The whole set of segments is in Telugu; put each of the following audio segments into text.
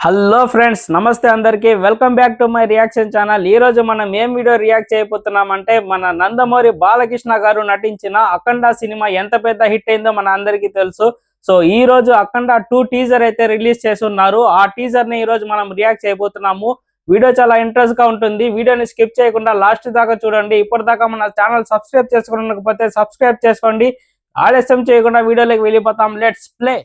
హలో ఫ్రెండ్స్, నమస్తే అందరికీ. Welcome back to my reaction channel. ఈ రోజు మనం ఏం వీడియో రియాక్ట్ చేయబోతున్నామంటే మన నందమూరి బాలకృష్ణ గారు నటించిన అఖండ సినిమా ఎంత పెద్ద హిట్ అయిందో మన అందరికీ తెలుసు. సో ఈ రోజు అఖండ 2 టీజర్ అయితే రిలీజ్ చేస్తున్నారు. ఆ టీజర్ ని ఈ రోజు మనం రియాక్ట్ చేయబోతున్నాము. వీడియో చాలా ఇంట్రెస్ట్ గా ఉంటుంది. వీడియోని స్కిప్ చేయకుండా లాస్ట్ దాకా చూడండి. ఇప్పటిదాకా మన ఛానల్ సబ్స్క్రైబ్ చేసుకోకపోతే సబ్స్క్రైబ్ చేసుకోండి. ఆలస్యం చేయకుండా వీడియోలోకి వెళ్ళిపోతాం. Let's play.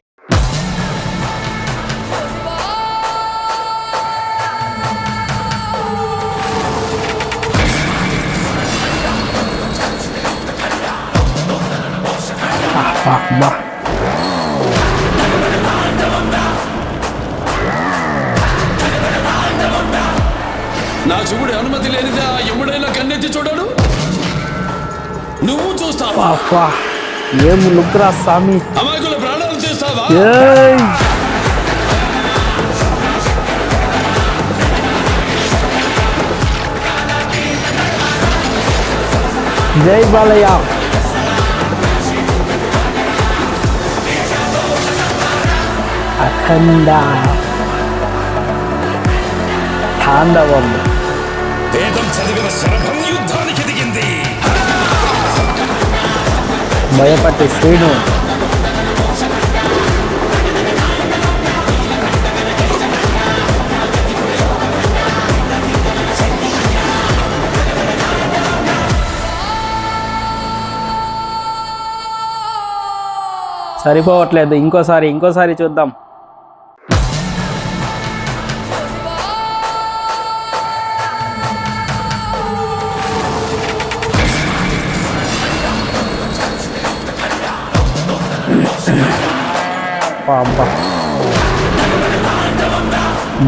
నా చూడు అనుమతి లేనిదా ఎముడైనా కన్నెత్తి చూడడు. నువ్వు చూస్తావా? ఏం లుక్రా స్వామి, అమాయకుల ప్రాణాలు చేస్తావా? జై బాలయ్య. అఖండ తాండవం. వేదం చదివిన శరభం యుద్ధానికి దిగింది. భయపట్టి శ్రీను. సరిపోవట్లేదు, ఇంకోసారి చూద్దాం.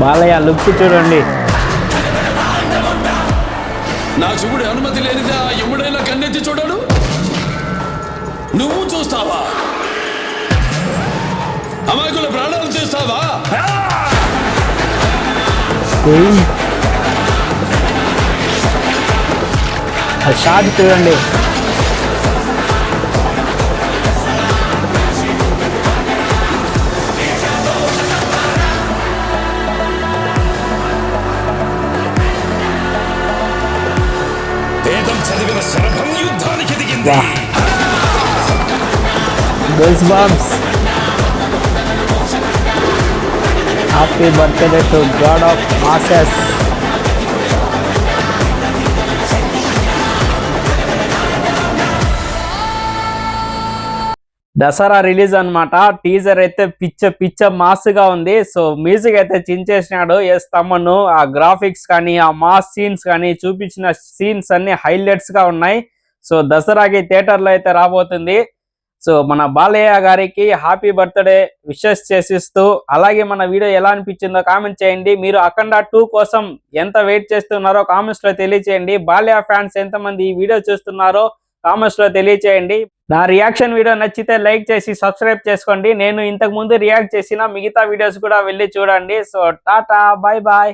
బాలయ్య లుక్ చూడండి. నా చూడు అనుమతి లేనిదా ఎముడైనా కన్నెత్తి చూడడు. నువ్వు చూస్తావా? అమాయకుల ప్రాణాలు చేస్తావా? షాట్ చూడండి. వేదం చదివిన శరభం యుద్ధానికి దిగింది. Girls bombs. Happy birthday to god of masses. Dasara release అన్నమాట. టీజర్ అయితే పిచ్చ మాస్ గా ఉంది. సో మ్యూజిక్ అయితే చించేసినాడు ఎస్ తమ్మను. ఆ గ్రాఫిక్స్ కానీ ఆ మాస్ సీన్స్ కానీ చూపించిన సీన్స్ అన్ని హైలైట్స్ గా ఉన్నాయి. సో దసరాకి థియేటర్లో అయితే రాబోతుంది. సో మన బాలయ్య గారికి హ్యాపీ బర్త్డే విషెస్ చేసిస్తూ, అలాగే మన వీడియో ఎలా అనిపించిందో కామెంట్ చేయండి. మీరు అఖండ 2 కోసం ఎంత వెయిట్ చేస్తున్నారో కామెంట్స్ లో తెలియచేయండి. బాలయ్య ఫ్యాన్స్ ఎంతమంది ఈ వీడియో చూస్తున్నారో కామెంట్స్ లో తెలియచేయండి. నా రియాక్షన్ వీడియో నచ్చితే లైక్ చేసి సబ్స్క్రైబ్ చేసుకోండి. నేను ఇంతకు ముందు రియాక్ట్ చేసిన మిగతా వీడియోస్ కూడా వెళ్ళి చూడండి. So tata, bye bye.